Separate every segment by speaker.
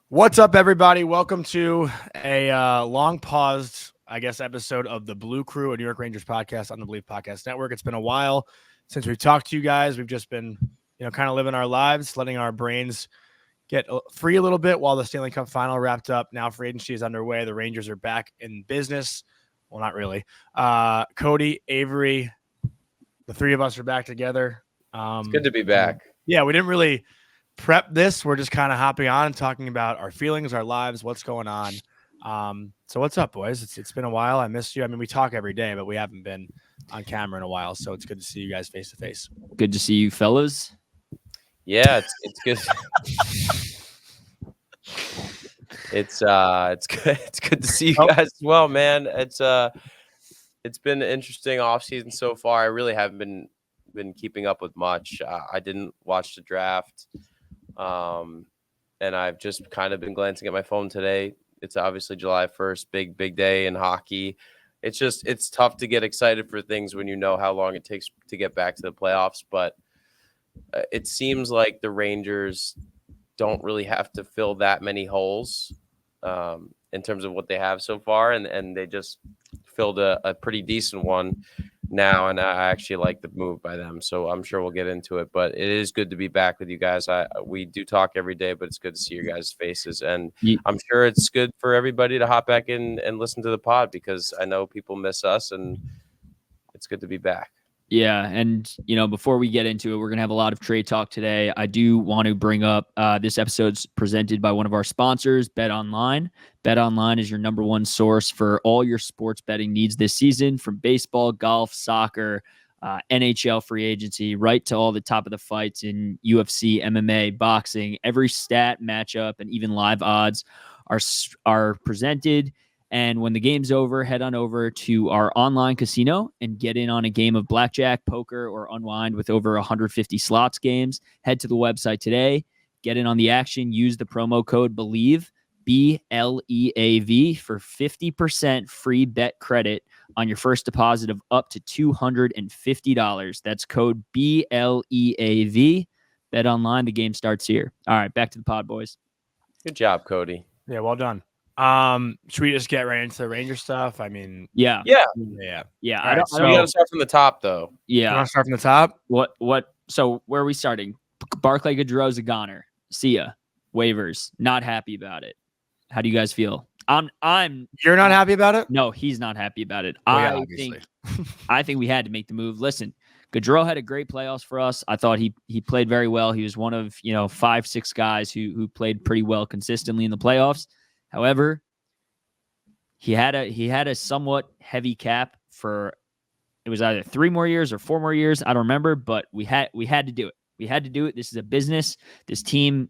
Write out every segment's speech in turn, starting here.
Speaker 1: What's up, everybody? Welcome to a long-paused, episode of the Blue Crew, a New York Rangers podcast on the Believe Podcast Network. It's been a while since we've talked to you guys. We've just been, kind of living our lives, letting our brains get free a little bit while the Stanley Cup Final wrapped up. Now free agency is underway. The Rangers are back in business. Well, not really. Cody, Avery, the three of us are back together.
Speaker 2: It's good to be back.
Speaker 1: Yeah, we didn't really prep this. We're just kind of hopping on and talking about our feelings, our lives, what's going on. So what's up, boys? It's been a while. I missed you. I mean, we talk every day, but we haven't been on camera in a while. So it's good to see you guys face to face.
Speaker 3: Good to see you, fellas.
Speaker 2: Yeah, it's good. It's good. It's good to see you guys as well, man. It's been an interesting offseason so far. I really haven't been keeping up with much. I didn't watch the draft. And I've just kind of been glancing at my phone today. It's obviously July 1st, big day in hockey. It's tough to get excited for things when you know how long it takes to get back to the playoffs. But it seems like the Rangers don't really have to fill that many holes in terms of what they have so far. And they just filled a pretty decent one now, and I actually like the move by them, so I'm sure we'll get into it. But it is good to be back with you guys. We do talk every day, but it's good to see your guys' faces, and I'm sure it's good for everybody to hop back in and listen to the pod, because I know people miss us, and it's good to be back.
Speaker 3: Yeah, and before we get into it, we're gonna have a lot of trade talk today. I do want to bring up this episode's presented by one of our sponsors, BetOnline. BetOnline is your number one source for all your sports betting needs this season, from baseball, golf, soccer, NHL free agency, right to all the top of the fights in UFC, MMA, boxing. Every stat, matchup, and even live odds are presented. And when the game's over, head on over to our online casino and get in on a game of blackjack, poker, or unwind with over 150 slots games. Head to the website today, get in on the action, use the promo code BELIEVE, BLEAV, for 50% free bet credit on your first deposit of up to $250. That's code BLEAV. Bet online, the game starts here. All right, back to the pod, boys.
Speaker 2: Good job, Cody.
Speaker 1: Yeah, well done. Should we just get right into the Ranger stuff? I mean,
Speaker 3: yeah.
Speaker 1: All
Speaker 2: We
Speaker 1: right,
Speaker 2: got to start from the top, though.
Speaker 1: You want to start from the top?
Speaker 3: What? So where are we starting? Barclay Goodrow's a goner. See ya. Waivers. Not happy about it. How do you guys feel?
Speaker 1: You're not happy about it?
Speaker 3: No, he's not happy about it.
Speaker 1: Well,
Speaker 3: I think we had to make the move. Listen, Gaudreau had a great playoffs for us. I thought he played very well. He was one of 5-6 guys who played pretty well consistently in the playoffs. However, he had a somewhat heavy cap for, it was either 3 more years or 4 more years. I don't remember, but we had to do it. We had to do it. This is a business. This team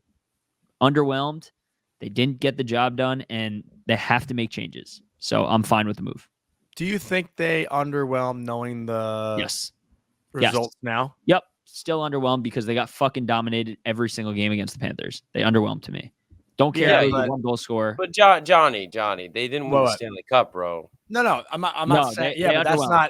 Speaker 3: underwhelmed. They didn't get the job done, and they have to make changes. So I'm fine with the move.
Speaker 1: Do you think they underwhelmed knowing the results now?
Speaker 3: Yep. Still underwhelmed because they got fucking dominated every single game against the Panthers. They underwhelmed to me. Don't care about the 1 goal scorer.
Speaker 2: But Johnny, they didn't win the Stanley Cup, bro.
Speaker 1: No, I'm not saying. But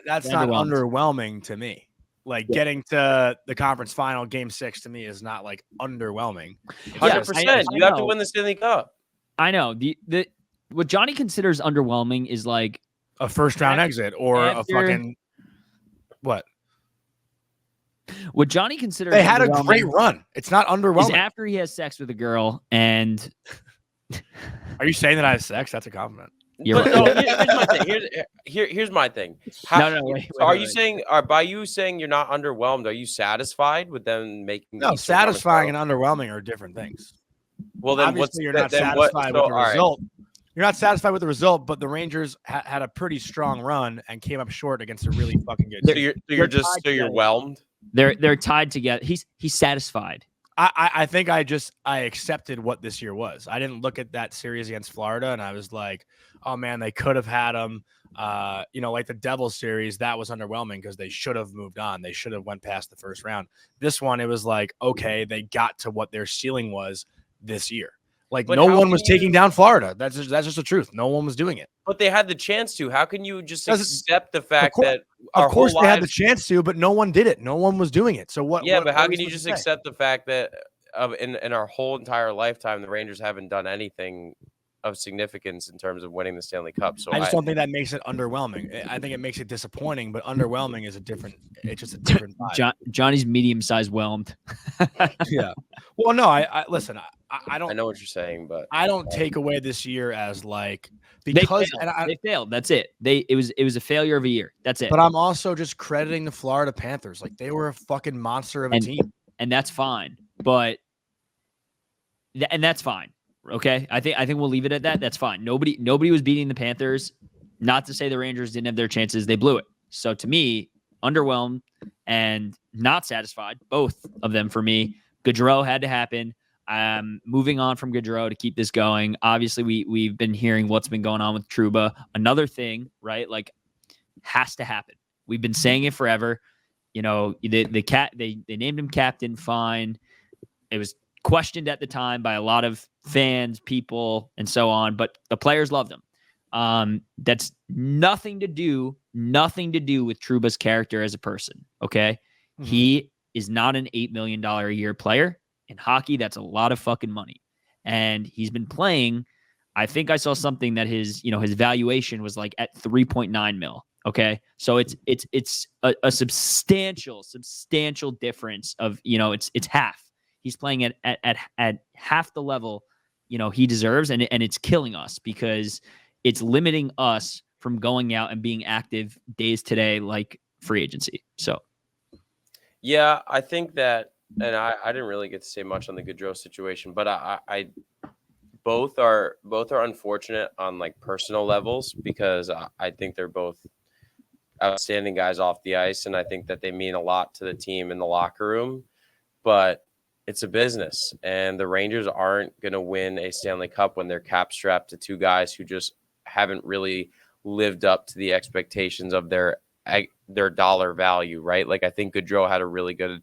Speaker 1: that's not underwhelming to me. Like getting to the conference final, game 6 to me is not like underwhelming.
Speaker 2: 100%. You have to win the Stanley Cup.
Speaker 3: I know. The what Johnny considers underwhelming is like
Speaker 1: a first round exit or a fucking what?
Speaker 3: What Johnny considers
Speaker 1: they had a great run. It's not underwhelming.
Speaker 3: Is after he has sex with a girl and
Speaker 1: are you saying that I have sex? That's a compliment.
Speaker 2: Here's my thing. Here's my thing.
Speaker 3: Wait,
Speaker 2: are you saying, by you saying you're not underwhelmed, are you satisfied with them making?
Speaker 1: No, satisfying and underwhelming are different things.
Speaker 2: Well, then
Speaker 1: obviously you're not satisfied with the result. You're not satisfied with the result, but the Rangers had a pretty strong run and came up short against a really fucking good team.
Speaker 2: So you're whelmed.
Speaker 3: They're tied together. He's satisfied.
Speaker 1: I think I accepted what this year was. I didn't look at that series against Florida and I was like, oh man, they could have had them. Like the Devils series, that was underwhelming because they should have moved on. They should have went past the first round. This one, it was like, okay, they got to what their ceiling was this year. Like no one was taking down Florida. That's just the truth. No one was doing it.
Speaker 2: But they had the chance to. How can you just accept the fact that
Speaker 1: of course they had the chance to, but no one did it. No one was doing it. So what?
Speaker 2: Yeah, but how can you just accept the fact that in our whole entire lifetime, the Rangers haven't done anything of significance in terms of winning the Stanley Cup. So
Speaker 1: I just don't think that makes it underwhelming. I think it makes it disappointing, but underwhelming is it's just a different vibe.
Speaker 3: Johnny's medium-sized whelmed.
Speaker 1: Yeah. Well, no, I listen, I don't.
Speaker 2: I know what you're saying, but
Speaker 1: I don't take away this year as like
Speaker 3: because
Speaker 1: they
Speaker 3: failed. That's it. It was a failure of a year. That's it.
Speaker 1: But I'm also just crediting the Florida Panthers. Like they were a fucking monster of a team.
Speaker 3: And that's fine. But and that's fine. Okay. I think we'll leave it at that. That's fine. Nobody was beating the Panthers. Not to say the Rangers didn't have their chances. They blew it. So to me, underwhelmed and not satisfied, both of them for me. Gaudreau had to happen. Moving on from Gaudreau to keep this going. Obviously, we've been hearing what's been going on with Trouba. Another thing, right? Like, has to happen. We've been saying it forever. You know, they named him captain. Fine. It was questioned at the time by a lot of fans, people, and so on. But the players loved him. That's nothing to do with Trouba's character as a person. Okay, He is not an $8 million a year player. In hockey, that's a lot of fucking money. And he's been playing. I think I saw something that his valuation was like at 3.9 mil. Okay. So it's a substantial difference of, it's half. He's playing at half the level, he deserves. And it's killing us because it's limiting us from going out and being active days today, like free agency. So.
Speaker 2: Yeah, I think that, and I didn't really get to say much on the Gaudreau situation, but I both are unfortunate on like personal levels because I think they're both outstanding guys off the ice, and I think that they mean a lot to the team in the locker room. But it's a business, and the Rangers aren't going to win a Stanley Cup when they're cap strapped to two guys who just haven't really lived up to the expectations of their dollar value, right? Like I think Gaudreau had a really good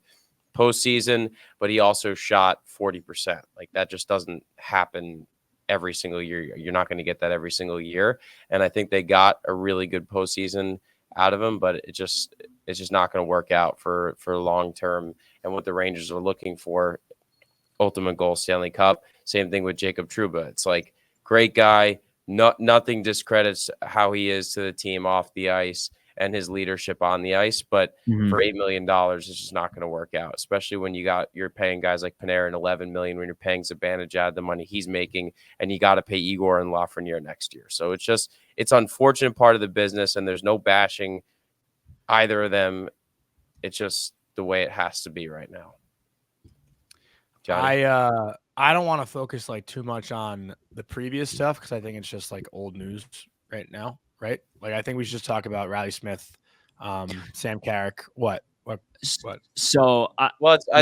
Speaker 2: postseason, but he also shot 40%. Like that just doesn't happen every single year. You're not going to get that every single year. And I think they got a really good postseason out of him, but it's just not going to work out for long term. And what the Rangers are looking for, ultimate goal, Stanley Cup. Same thing with Jacob Trouba. It's like great guy. Nothing discredits how he is to the team off the ice and his leadership on the ice, but for $8 million, it's just not going to work out, especially when you're paying guys like Panarin $11 million, when you're paying Zibanejad the money he's making, and you got to pay Igor and Lafreniere next year. So it's unfortunate part of the business, and there's no bashing either of them. It's just the way it has to be right now. Johnny?
Speaker 1: I don't want to focus like too much on the previous stuff because I think it's just like old news right now. Right? Like, I think we should just talk about Riley Smith, Sam Carrick. What?
Speaker 3: So,
Speaker 2: I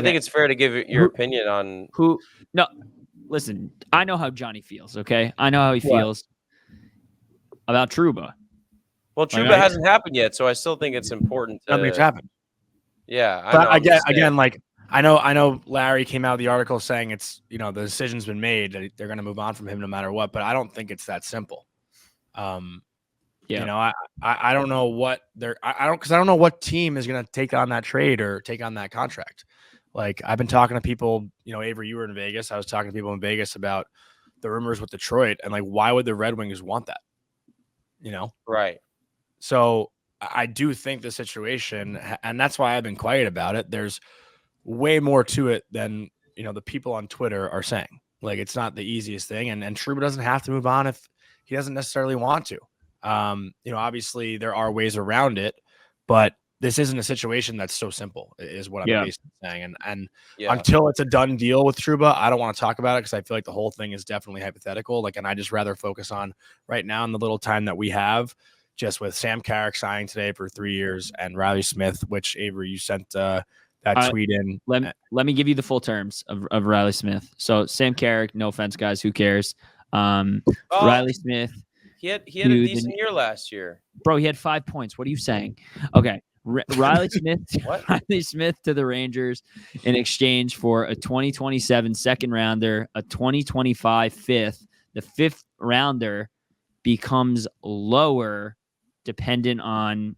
Speaker 2: think it's fair to give your opinion on
Speaker 3: who. No, listen. I know how Johnny feels. Okay, I know how he feels about Trouba.
Speaker 2: Well, Trouba hasn't happened yet, so I still think it's important.
Speaker 1: Nothing's happened.
Speaker 2: Yeah,
Speaker 1: but again, like I know Larry came out of the article saying it's the decision's been made that they're going to move on from him no matter what. But I don't think it's that simple. Yeah. I don't know what because I don't know what team is going to take on that trade or take on that contract. Like I've been talking to people, Avery, you were in Vegas. I was talking to people in Vegas about the rumors with Detroit and like, why would the Red Wings want that?
Speaker 2: Right.
Speaker 1: So I do think the situation, and that's why I've been quiet about it. There's way more to it than, the people on Twitter are saying. Like, it's not the easiest thing. And Trouba doesn't have to move on if he doesn't necessarily want to. Obviously there are ways around it, but this isn't a situation that's so simple is what I'm basically saying. And until it's a done deal with Trouba, I don't want to talk about it because I feel like the whole thing is definitely hypothetical. Like, and I just rather focus on right now in the little time that we have, just with Sam Carrick signing today for 3 years and Riley Smith, which Avery, you sent that tweet in.
Speaker 3: Let me give you the full terms of Riley Smith. So Sam Carrick, no offense, guys, who cares? Riley Smith.
Speaker 2: He had a decent year last year.
Speaker 3: Bro, he had 5 points. What are you saying? Okay. Riley Smith Riley Smith to the Rangers in exchange for a 2027 second rounder, a 2025 fifth. The fifth rounder becomes lower dependent on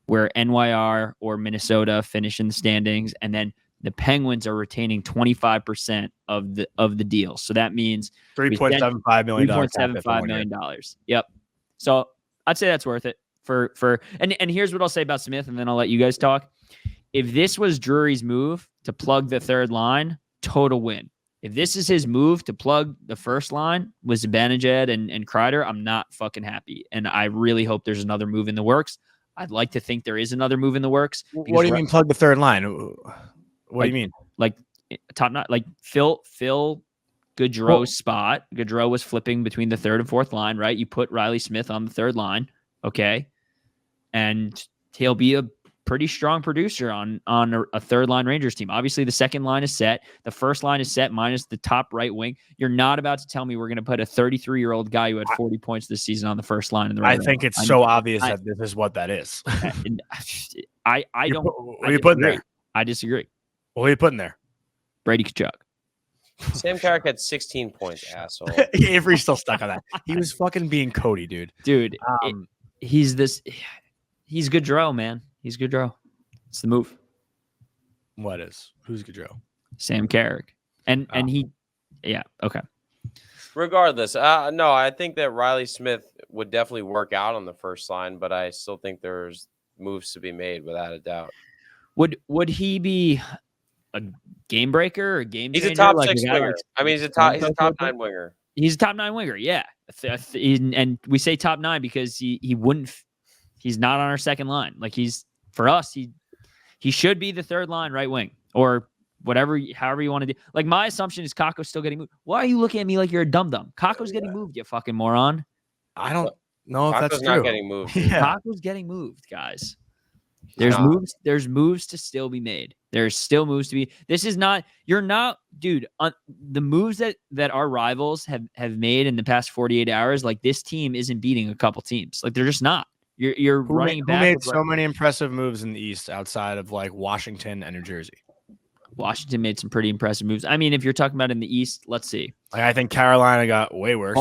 Speaker 3: where NYR or Minnesota finish in the standings. And then the Penguins are retaining 25% of the deal. So that means
Speaker 1: $3.75 million.
Speaker 3: $3.75 million. Yep. So I'd say that's worth it and here's what I'll say about Smith, and then I'll let you guys talk. If this was Drury's move to plug the third line, total win. If this is his move to plug the first line with Zibanejad and Kreider, I'm not fucking happy. And I really hope there's another move in the works. I'd like to think there is another move in the works.
Speaker 1: What do you mean plug the third line? What do you mean?
Speaker 3: Like top nine, like fill Gaudreau's spot. Gaudreau was flipping between the third and fourth line, right? You put Riley Smith on the third line, okay? And he'll be a pretty strong producer on a third line Rangers team. Obviously, the second line is set. The first line is set minus the top right wing. You're not about to tell me we're going to put a 33-year-old guy who had 40 points this season on the first line in the right.
Speaker 1: I think it's so obvious that this is what that is.
Speaker 3: I don't.
Speaker 1: What are you putting there?
Speaker 3: I disagree.
Speaker 1: What are you putting there?
Speaker 3: Brady Tkachuk.
Speaker 2: Sam Carrick had 16 points, asshole.
Speaker 1: Avery's still stuck on that. He was fucking being Cody, dude.
Speaker 3: Dude, he's Gaudreau, man. He's Gaudreau. It's the move.
Speaker 1: What is? Who's Gaudreau?
Speaker 3: Sam Carrick. And he, yeah, okay.
Speaker 2: Regardless, no, I think that Riley Smith would definitely work out on the first line, but I still think there's moves to be made without a doubt.
Speaker 3: Would he be a game breaker or game changer?
Speaker 2: He's a top 6 winger. I mean, he's a top 9 winger.
Speaker 3: He's a top 9 winger, yeah. And we say top 9 because he wouldn't. He's not on our second line. Like for us, he should be the third line right wing or whatever, however you want to do. Like my assumption is Kakko's still getting moved. Why are you looking at me like you're a dum-dum? Kakko's getting moved, you fucking moron.
Speaker 1: I don't know if that's true.
Speaker 2: Not getting moved.
Speaker 1: Yeah.
Speaker 3: Kakko's getting moved, guys. There's moves to still be made. There's still moves to be. This is not. You're not, dude. The moves that our rivals have made in the past 48 hours, like this team isn't beating a couple teams. Like they're just not. You're running back.
Speaker 1: Who made so many impressive moves in the East outside of like Washington and New Jersey?
Speaker 3: Washington made some pretty impressive moves. I mean, if you're talking about in the East, let's see.
Speaker 1: Like I think Carolina got way worse.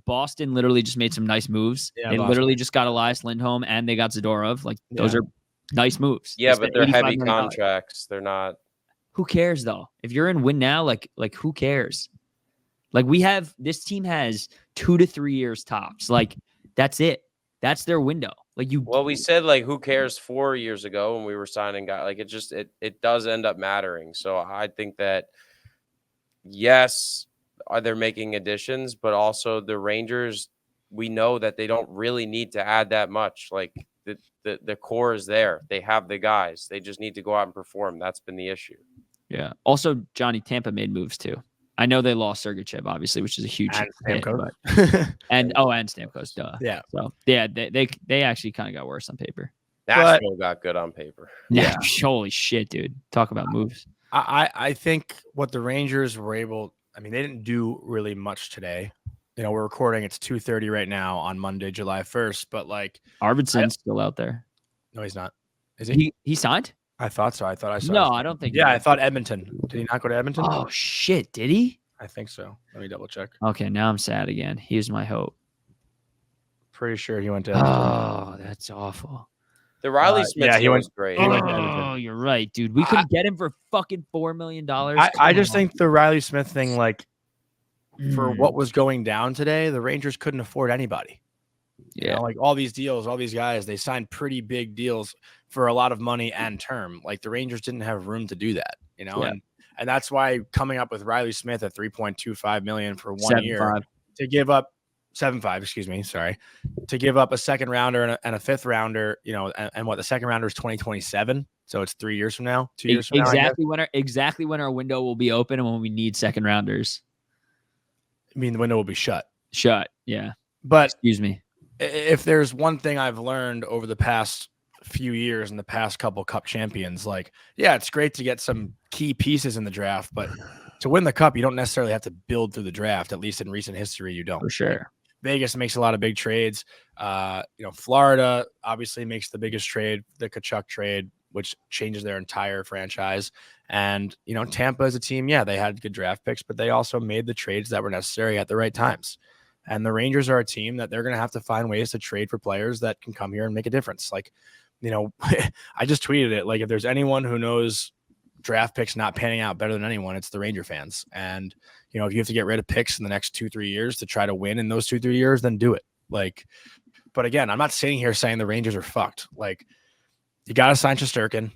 Speaker 3: Boston literally just made some nice moves. Yeah, they literally just got Elias Lindholm and they got Zadorov. Like those are nice moves.
Speaker 2: Yeah, but they're heavy contracts. They're not.
Speaker 3: Who cares though? If you're in win now, like who cares? Like this team has 2 to 3 years tops. Like that's it. That's their window.
Speaker 2: Well, we said like who cares 4 years ago when we were signing guys. Like it does end up mattering. So I think that yes, they're making additions, but also the Rangers, we know that they don't really need to add that much. Like the core is there. They have the guys. They just need to go out and perform. That's been the issue.
Speaker 3: Yeah. Also, Johnny, Tampa made moves too. I know they lost Sergachev, obviously, which is a huge hit. And Stamkos, duh.
Speaker 1: Yeah.
Speaker 3: So yeah, they actually kind of got worse on paper.
Speaker 2: Nashville got good on paper.
Speaker 3: Yeah. Holy shit, dude. Talk about moves.
Speaker 1: I think what the Rangers were able. I mean, they didn't do really much today. You know, we're recording. It's 2:30 right now on Monday, July 1st. But like,
Speaker 3: Arvidsson's still out there.
Speaker 1: No, he's not. Is he?
Speaker 3: He signed?
Speaker 1: I thought so. I thought I saw.
Speaker 3: No, I don't think.
Speaker 1: Yeah, I thought Edmonton. Did he not go to Edmonton?
Speaker 3: Oh shit! Did he?
Speaker 1: I think so. Let me double check.
Speaker 3: Okay, now I'm sad again. He was my hope.
Speaker 1: Pretty sure he went to Edmonton.
Speaker 3: Oh, that's awful.
Speaker 2: The Riley Smith
Speaker 1: he
Speaker 2: was great.
Speaker 3: Oh, you're right, dude. We couldn't get him for fucking $4 million.
Speaker 1: I just think the Riley Smith thing, like, for what was going down today, the Rangers couldn't afford anybody.
Speaker 3: Yeah,
Speaker 1: you know, like all these deals, all these guys, they signed pretty big deals for a lot of money and term. Like the Rangers didn't have room to do that, you know, and that's why coming up with Riley Smith at $3.25 million for 1 year to give up 7.5, excuse me, sorry, to give up a second rounder and a fifth rounder, you know, and what the second rounder is 2027, so it's 3 years from now, 2 years from now.
Speaker 3: Exactly when our window will be open and when we need second rounders.
Speaker 1: I mean, the window will be shut.
Speaker 3: Yeah.
Speaker 1: But
Speaker 3: excuse me.
Speaker 1: If there's one thing I've learned over the past few years and the past couple cup champions, like, yeah, it's great to get some key pieces in the draft, but to win the cup, you don't necessarily have to build through the draft. At least in recent history, you don't.
Speaker 3: For sure.
Speaker 1: Vegas makes a lot of big trades. Florida obviously makes the biggest trade, the Tkachuk trade, which changes their entire franchise. And, you know, Tampa is a team, yeah, they had good draft picks, but they also made the trades that were necessary at the right times. And the Rangers are a team that they're going to have to find ways to trade for players that can come here and make a difference. Like, you know, I just tweeted it. Like, if there's anyone who knows draft picks not panning out better than anyone, it's the Ranger fans. And, you know, if you have to get rid of picks in the next 2-3 years to try to win in those 2-3 years, then do it. Like, but again, I'm not sitting here saying the Rangers are fucked. Like, you got to sign Shesterkin.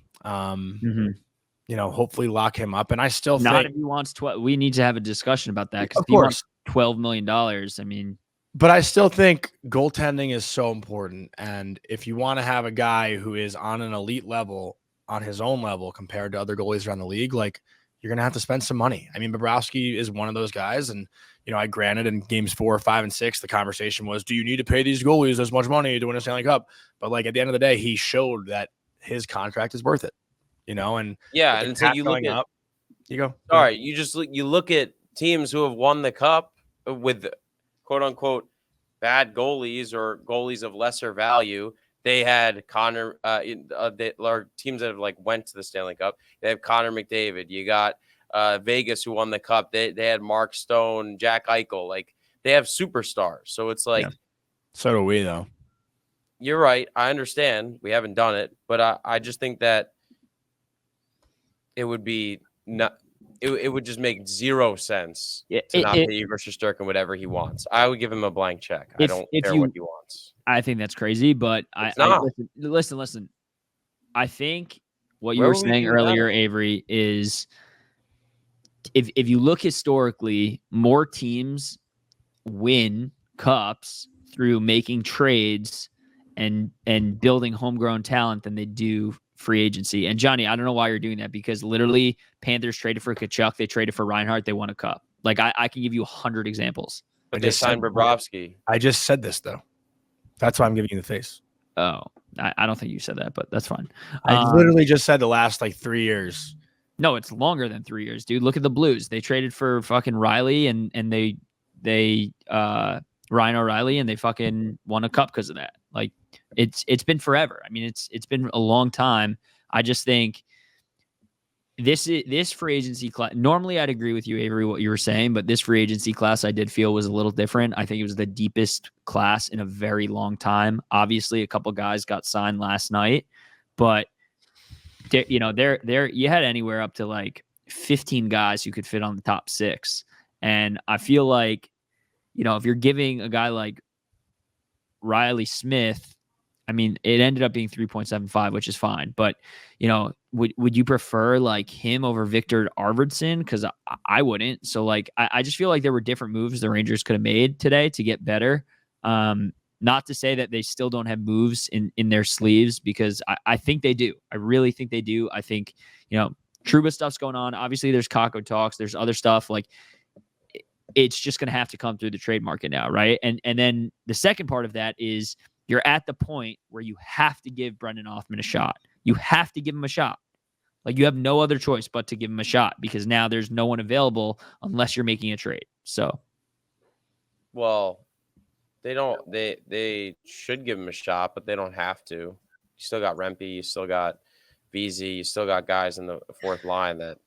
Speaker 1: You know, hopefully lock him up. And I still
Speaker 3: not if he wants 12. We need to have a discussion about that, because
Speaker 1: of
Speaker 3: if he wants
Speaker 1: course
Speaker 3: $12 million, I mean,
Speaker 1: but I still think goaltending is so important. And if you want to have a guy who is on an elite level, on his own level compared to other goalies around the league, like, you're going to have to spend some money. I mean, Bobrovsky is one of those guys. And, you know, I granted in games 4, 5, and 6, the conversation was, do you need to pay these goalies as much money to win a Stanley Cup? But like, at the end of the day, he showed that his contract is worth it, you know? And
Speaker 2: yeah. And so you look at, you look at teams who have won the cup with quote unquote bad goalies or goalies of lesser value. They had Connor, teams that have like went to the Stanley Cup. They have Connor McDavid. You got Vegas, who won the cup. They had Mark Stone, Jack Eichel. Like, they have superstars. So it's like,
Speaker 1: so do we, though.
Speaker 2: You're right. I understand we haven't done it, but I just think that it would be not. It would just make zero sense to not pay Igor Shesterkin whatever he wants. I would give him a blank check. I don't care what he wants.
Speaker 3: I think that's crazy, but listen. I think what you were saying earlier, Avery, is if you look historically, more teams win cups through making trades and building homegrown talent than they do free agency. And Johnny, I don't know why you're doing that, because literally Panthers traded for Kachuk, they traded for Reinhart, they won a cup. Like, I can give you 100 examples.
Speaker 2: But they signed Bobrovsky.
Speaker 1: I just said this, though. That's why I'm giving you the face.
Speaker 3: Oh, I don't think you said that, but that's fine.
Speaker 1: I literally just said the last like 3 years.
Speaker 3: No, it's longer than 3 years, dude. Look at the Blues. They traded for fucking Riley and they Ryan O'Reilly, and they fucking won a cup because of that. Like, it's been forever. I mean, it's been a long time. I just think this free agency class. Normally, I'd agree with you, Avery, what you were saying, but this free agency class I did feel was a little different. I think it was the deepest class in a very long time. Obviously, a couple guys got signed last night, but you know, there you had anywhere up to like 15 guys who could fit on the top 6, and I feel like, you know, if you're giving a guy like Riley Smith, I mean, it ended up being 3.75, which is fine. But, you know, would you prefer like him over Victor Arvidsson? Because I wouldn't. So like, I just feel like there were different moves the Rangers could have made today to get better. Not to say that they still don't have moves in their sleeves, because I think they do. I really think they do. I think, you know, Trouba stuff's going on. Obviously, there's Kakko talks. There's other stuff. Like, it's just going to have to come through the trade market now, right? And then the second part of that is you're at the point where you have to give Brendan Othmann a shot. You have to give him a shot. Like, you have no other choice but to give him a shot, because now there's no one available unless you're making a trade. So,
Speaker 2: well, they don't. They should give him a shot, but they don't have to. You still got Rempe. You still got VZ. You still got guys in the fourth line that.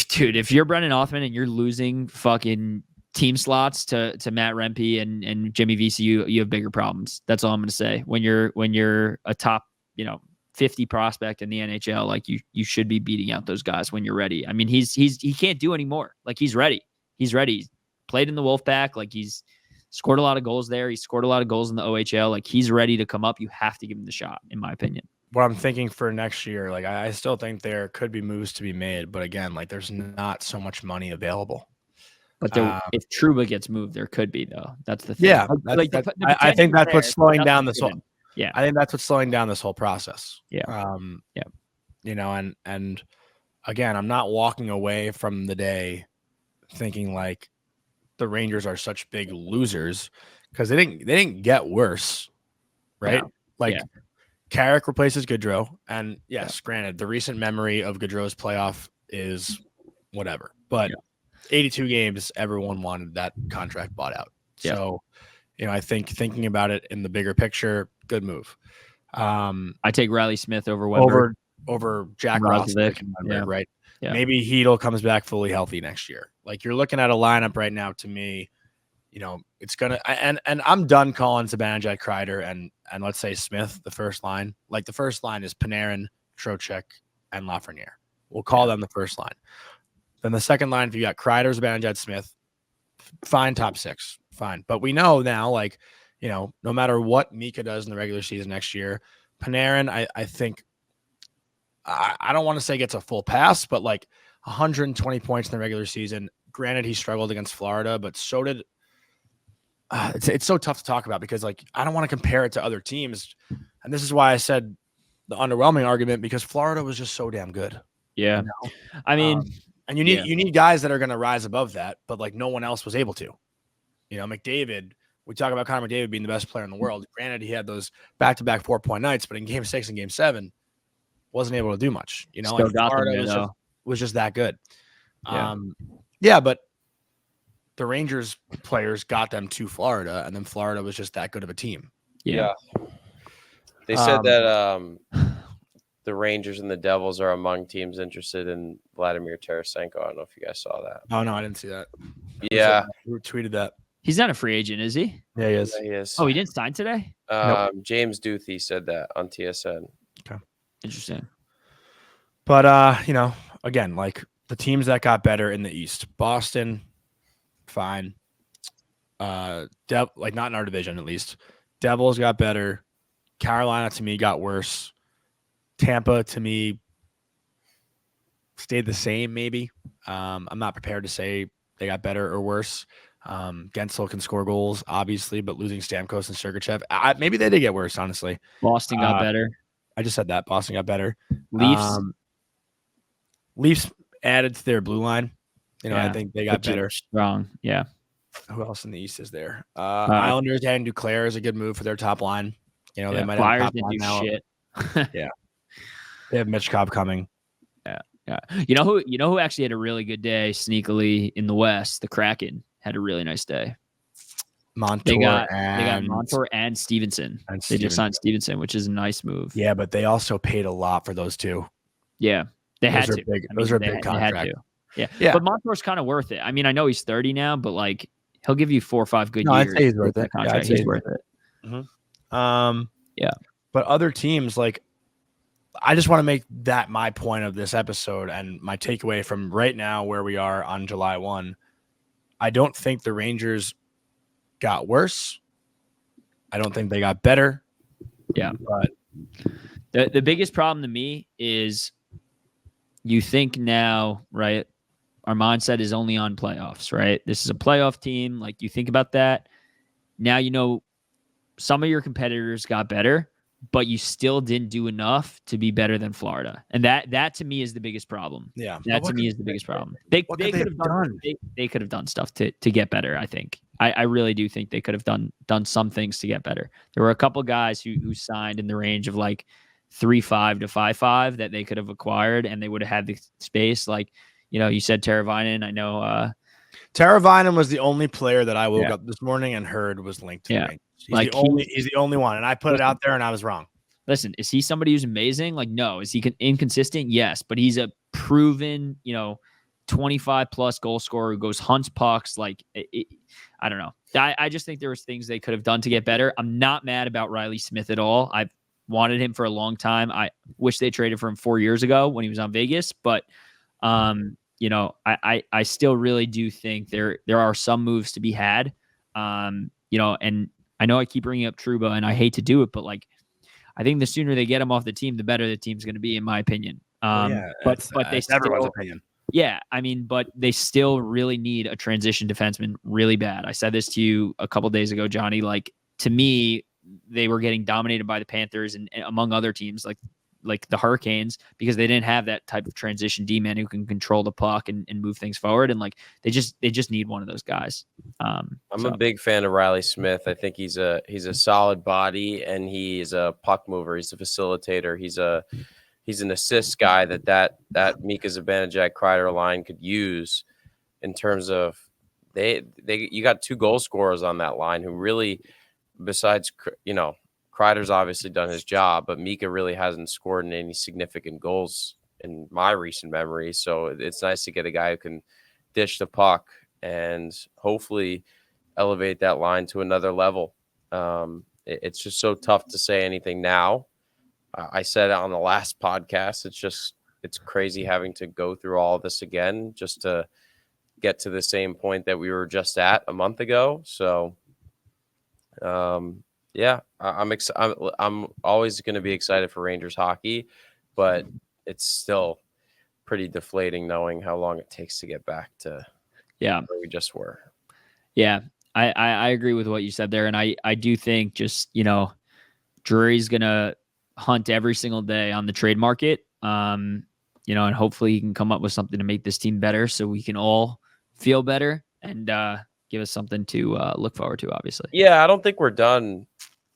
Speaker 3: Dude, if you're Brendan Othmann and you're losing fucking team slots to Matt Rempe and Jimmy VC, you have bigger problems. That's all I'm going to say. When you're a top, 50 prospect in the NHL, like you should be beating out those guys when you're ready. I mean, he can't do anymore. Like, he's ready. He's ready. He's played in the Wolfpack. Like, he's scored a lot of goals there. He scored a lot of goals in the OHL. Like, he's ready to come up. You have to give him the shot, in my opinion.
Speaker 1: What I'm thinking for next year, like, I still think there could be moves to be made, but again, like, there's not so much money available.
Speaker 3: But if Trouba gets moved, there could be, though. That's the thing.
Speaker 1: Yeah, I think that's what's slowing down this whole.
Speaker 3: Yeah,
Speaker 1: I think that's what's slowing down this whole process.
Speaker 3: Yeah.
Speaker 1: And again, I'm not walking away from the day thinking like the Rangers are such big losers, because they didn't get worse, right?
Speaker 3: Yeah.
Speaker 1: Carrick replaces Gaudreau, and yes, granted, the recent memory of Gaudreau's playoff is whatever, but 82 games, everyone wanted that contract bought out.
Speaker 3: Yeah.
Speaker 1: So, I think thinking about it in the bigger picture, good move.
Speaker 3: I take Riley Smith over Weber.
Speaker 1: Over Jack Roslovic, right?
Speaker 3: Yeah.
Speaker 1: Maybe Hedl comes back fully healthy next year. Like, you're looking at a lineup right now, to me, it's gonna, and I'm done calling Zibanejad, Kreider, and let's say Smith the first line. Like, the first line is Panarin, Trocheck, and Lafreniere. We'll call them the first line. Then the second line, if you got Kreider, Zibanejad, Smith, fine, top six, fine. But we know now, like, no matter what Mika does in the regular season next year, Panarin, I think, I don't want to say gets a full pass, but like 120 points in the regular season. Granted, he struggled against Florida, but so did. It's so tough to talk about because, like, I don't want to compare it to other teams, and this is why I said the underwhelming argument, because Florida was just so damn good.
Speaker 3: Yeah, I mean,
Speaker 1: and you need guys that are going to rise above that, but like no one else was able to. McDavid. We talk about Connor McDavid being the best player in the world. Granted, he had those back-to-back 4-point nights, but in Game 6 and Game 7, wasn't able to do much.
Speaker 3: Still got them there,
Speaker 1: was just that good.
Speaker 3: Yeah.
Speaker 1: But the Rangers players got them to Florida, and then Florida was just that good of a team.
Speaker 2: Yeah. They said that the Rangers and the Devils are among teams interested in Vladimir Tarasenko. I don't know if you guys saw that.
Speaker 1: Oh, no, I didn't see that.
Speaker 2: Yeah.
Speaker 1: Who tweeted that?
Speaker 3: He's not a free agent, is he?
Speaker 1: Yeah, he is.
Speaker 2: Yeah, he is.
Speaker 3: Oh, he didn't sign today?
Speaker 1: Nope.
Speaker 2: James Duthie said that on TSN.
Speaker 1: Okay.
Speaker 3: Interesting.
Speaker 1: But, again, like the teams that got better in the East, Boston, fine. Not in our division, at least. Devils got better. Carolina, to me, got worse. Tampa, to me, stayed the same, maybe. I'm not prepared to say they got better or worse. Gensel can score goals, obviously, but losing Stamkos and Sergachev, maybe they did get worse, honestly.
Speaker 3: Boston got better.
Speaker 1: I just said that. Boston got better.
Speaker 3: Leafs
Speaker 1: added to their blue line. I think they got better.
Speaker 3: Strong, yeah.
Speaker 1: Who else in the East is there? Islanders adding Duclair is a good move for their top line. They might
Speaker 3: Flyers
Speaker 1: have
Speaker 3: didn't do
Speaker 1: now.
Speaker 3: shit.
Speaker 1: Yeah. They have Mitch Cobb coming.
Speaker 3: Yeah. You know who actually had a really good day sneakily in the West? The Kraken had a really nice day. They got Montour and Stevenson. They just signed Stevenson, which is a nice move.
Speaker 1: Yeah, but they also paid a lot for those two.
Speaker 3: Yeah, those
Speaker 1: are big contracts.
Speaker 3: Yeah. But Montour's kind of worth it. I mean, I know he's 30 now, but like he'll give you 4 or 5 good years.
Speaker 1: I'd say he's worth it.
Speaker 3: He's worth it.
Speaker 1: Mm-hmm.
Speaker 3: Yeah.
Speaker 1: But other teams, like, I just want to make that my point of this episode and my takeaway from right now where we are on July 1. I don't think the Rangers got worse. I don't think they got better.
Speaker 3: Yeah.
Speaker 1: But
Speaker 3: the biggest problem to me is you think now, right? Our mindset is only on playoffs, right? This is a playoff team. Like, you think about that. Now, some of your competitors got better, but you still didn't do enough to be better than Florida. And that to me is the biggest problem.
Speaker 1: Yeah.
Speaker 3: That to me is the biggest problem. They could have done stuff to get better, I think. I really do think they could have done some things to get better. There were a couple guys who signed in the range of like 3.5 to 5.5 that they could have acquired, and they would have had the space. Like, you said Teravainen. I know
Speaker 1: Teravainen was the only player that I woke up this morning and heard was linked to the Rangers. He's the only one, and I put it out there, and I was wrong.
Speaker 3: Listen, is he somebody who's amazing? Like, no. Is he inconsistent? Yes, but he's a proven, 25-plus goal scorer who hunts pucks. Like, I don't know. I just think there was things they could have done to get better. I'm not mad about Riley Smith at all. I've wanted him for a long time. I wish they traded for him 4 years ago when he was on Vegas, but I still really do think there are some moves to be had. And I know I keep bringing up Trouba, and I hate to do it, but like, I think the sooner they get him off the team, the better the team's going to be, in my opinion. But they still,
Speaker 1: everyone's opinion.
Speaker 3: Yeah, I mean, but they still really need a transition defenseman really bad. I said this to you a couple days ago, Johnny. Like, to me, they were getting dominated by the Panthers and among other teams like the Hurricanes, because they didn't have that type of transition D-man who can control the puck and move things forward. And like, they just need one of those guys. I'm
Speaker 2: a big fan of Riley Smith. I think he's a solid body, and he's a puck mover. He's a facilitator. He's an assist guy that Mika Zibanejad Kreider line could use in terms of you got 2 goal scorers on that line who really, besides, Kreider's obviously done his job, but Mika really hasn't scored in any significant goals in my recent memory. So it's nice to get a guy who can dish the puck and hopefully elevate that line to another level. It's just so tough to say anything now. I said it on the last podcast. It's just it's crazy having to go through all of this again just to get to the same point that we were just at a month ago. So, yeah, I'm always going to be excited for Rangers hockey, but it's still pretty deflating knowing how long it takes to get back to where we just were.
Speaker 3: Yeah, I agree with what you said there, and I do think just, you know, Drury's gonna hunt every single day on the trade market, you know, and hopefully he can come up with something to make this team better, so we can all feel better and give us something to look forward to. Obviously,
Speaker 2: yeah, I don't think we're done.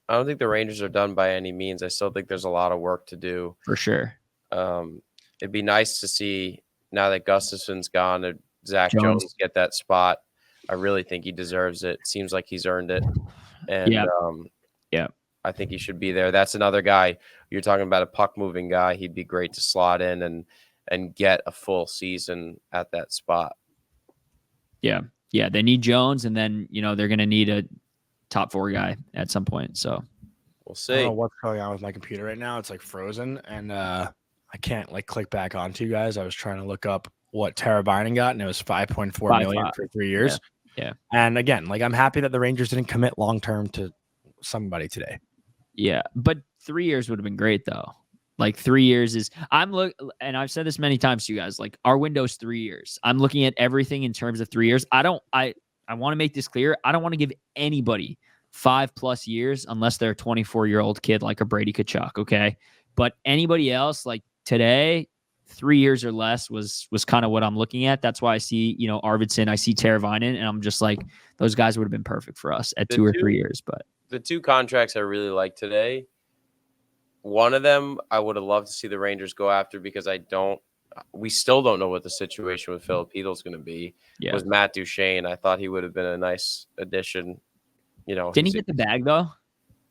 Speaker 2: I don't think the Rangers are done by any means. I still think there's a lot of work to do
Speaker 3: for sure.
Speaker 2: It'd be nice to see now that Gustafson's gone, that Zach Jones get that spot. I really think he deserves it. Seems like he's earned it. And
Speaker 3: yeah,
Speaker 2: I think he should be there. That's another guy. You're talking about a puck moving guy. He'd be great to slot in and get a full season at that spot.
Speaker 3: Yeah. They need Jones, and then, you know, they're going to need a top 4 guy at some point. So
Speaker 2: we'll see.
Speaker 1: I don't know what's going on with my computer right now. It's like frozen, and I can't like click back onto you guys. I was trying to look up what Teravainen got, and it was $5.4 million for 3 years.
Speaker 3: Yeah.
Speaker 1: And again, like, I'm happy that the Rangers didn't commit long term to somebody today.
Speaker 3: Yeah, but 3 years would have been great though. Like 3 years is and I've said this many times to you guys, like our window's 3 years. I'm looking at everything in terms of 3 years. I want to make this clear. I don't want to give anybody 5+ years unless they're a 24-year-old kid like a Brady Tkachuk, okay? But anybody else, like today, 3 years or less was kind of what I'm looking at. That's why I see, you know, Arvidsson, I see Teravainen, and I'm just like, those guys would have been perfect for us at 2 or 3 years. But
Speaker 2: the 2 contracts I really like today, one of them I would have loved to see the Rangers go after because we still don't know what the situation with Filipino is going to be.
Speaker 3: Yeah.
Speaker 2: Was Matt Duchene. I thought he would have been a nice addition. You know,
Speaker 3: didn't he get the bag though?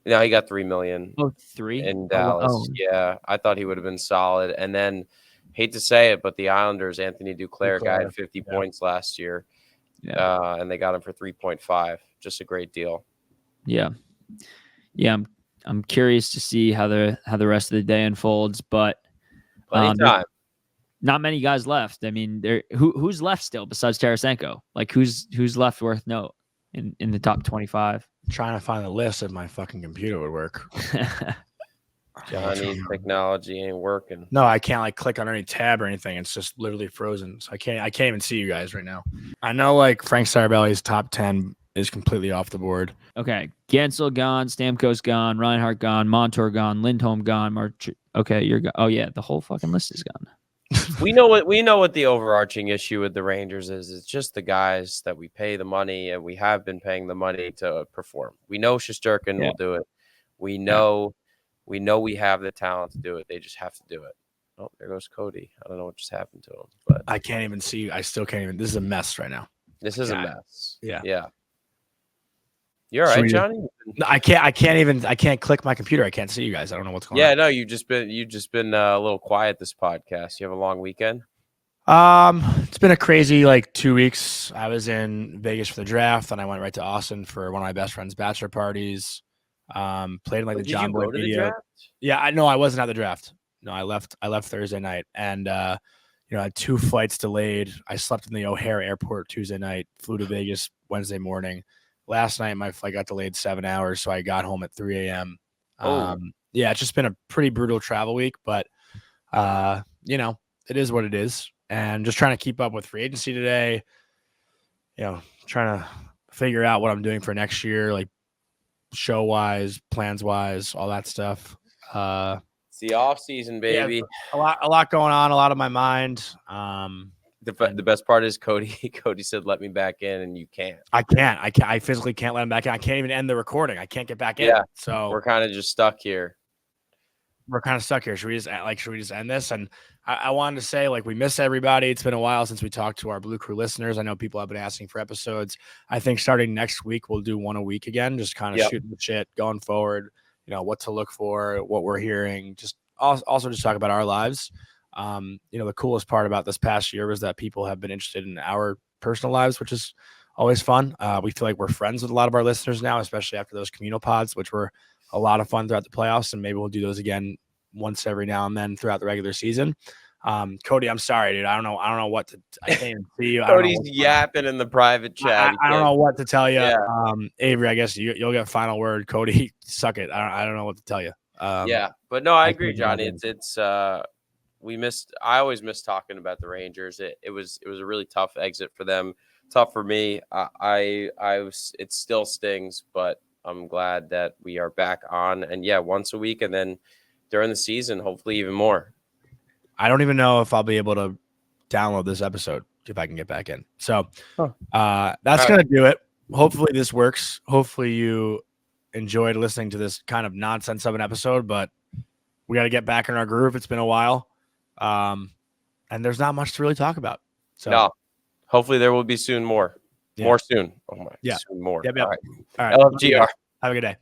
Speaker 2: No, he got $3 million.
Speaker 3: Oh, 3
Speaker 2: in Dallas. Yeah, I thought he would have been solid. And then, hate to say it, but the Islanders, Anthony Duclair, guy had 50 points last year, and they got him for 3.5. Just a great deal. Yeah.
Speaker 3: I'm curious to see how the rest of the day unfolds, but
Speaker 2: plenty of time.
Speaker 3: Not many guys left. I mean, who's left still besides Tarasenko? Like who's left worth note in the top 25?
Speaker 1: Trying to find a list if my fucking computer would work.
Speaker 2: Johnny, technology ain't working.
Speaker 1: No, I can't like click on any tab or anything. It's just literally frozen. So I can't even see you guys right now. I know like Frank Sarabelli's top 10 is completely off the board.
Speaker 3: Okay. Gensel gone, Stamkos gone, Reinhart gone, Montour gone, Lindholm gone, okay, you're gone. Oh yeah, the whole fucking list is gone.
Speaker 2: We know what the overarching issue with the Rangers is. It's just the guys that we pay the money, and we have been paying the money to perform. We know Shesterkin will do it. We know we have the talent to do it. They just have to do it. Oh, there goes Cody. I don't know what just happened to him, but
Speaker 1: I can't even see you. I still can't even. This is a mess right now.
Speaker 2: This is a mess.
Speaker 1: Yeah.
Speaker 2: You're all right, Johnny?
Speaker 1: I can't click my computer. I can't see you guys. I don't know what's going on.
Speaker 2: Yeah, no, you've just been a little quiet this podcast. You have a long weekend?
Speaker 1: It's been a crazy like 2 weeks. I was in Vegas for the draft, and I went right to Austin for one of my best friend's bachelor parties. Played in like the John Boy video. Yeah, I wasn't at the draft. No, I left Thursday night, and I had 2 flights delayed. I slept in the O'Hare airport Tuesday night, flew to Vegas Wednesday morning. Last night, my flight got delayed 7 hours, so I got home at 3 a.m. Yeah, it's just been a pretty brutal travel week, but, it is what it is. And just trying to keep up with free agency today, trying to figure out what I'm doing for next year, like show-wise, plans-wise, all that stuff.
Speaker 2: It's the off-season, baby.
Speaker 1: Yeah, a lot going on, a lot on my mind.
Speaker 2: The best part is Cody said, let me back in, and you can't.
Speaker 1: I can't. I physically can't let him back in. I can't even end the recording. I can't get back in. So
Speaker 2: we're kind of just stuck here.
Speaker 1: Should we just end this? And I wanted to say, like, we miss everybody. It's been a while since we talked to our Blue Crew listeners. I know people have been asking for episodes. I think starting next week, we'll do one a week again, just kind of shooting the shit going forward, what to look for, what we're hearing, just also just talk about our lives. The coolest part about this past year was that people have been interested in our personal lives, which is always fun. We feel like we're friends with a lot of our listeners now, especially after those communal pods, which were a lot of fun throughout the playoffs. And maybe we'll do those again once every now and then throughout the regular season. Cody, I'm sorry, dude. I don't know what to. I can't even see you.
Speaker 2: Cody's yapping in the private chat.
Speaker 1: I don't know what to tell you.
Speaker 2: Yeah.
Speaker 1: Avery, I guess you'll get final word. Cody, suck it. I don't know what to tell you.
Speaker 2: Yeah, but no, I agree, Johnny. It's I always miss talking about the Rangers. It was a really tough exit for them. Tough for me. It still stings, but I'm glad that we are back on, and once a week, and then during the season, hopefully even more.
Speaker 1: I don't even know if I'll be able to download this episode if I can get back in. So that's going to do it. Hopefully this works. Hopefully you enjoyed listening to this kind of nonsense of an episode, but we got to get back in our groove. It's been a while. And there's not much to really talk about. So
Speaker 2: no, hopefully there will be soon more. More soon. Oh my, soon more.
Speaker 1: Yep.
Speaker 2: All right.
Speaker 1: All right.
Speaker 2: LFGR.
Speaker 1: Have a good day.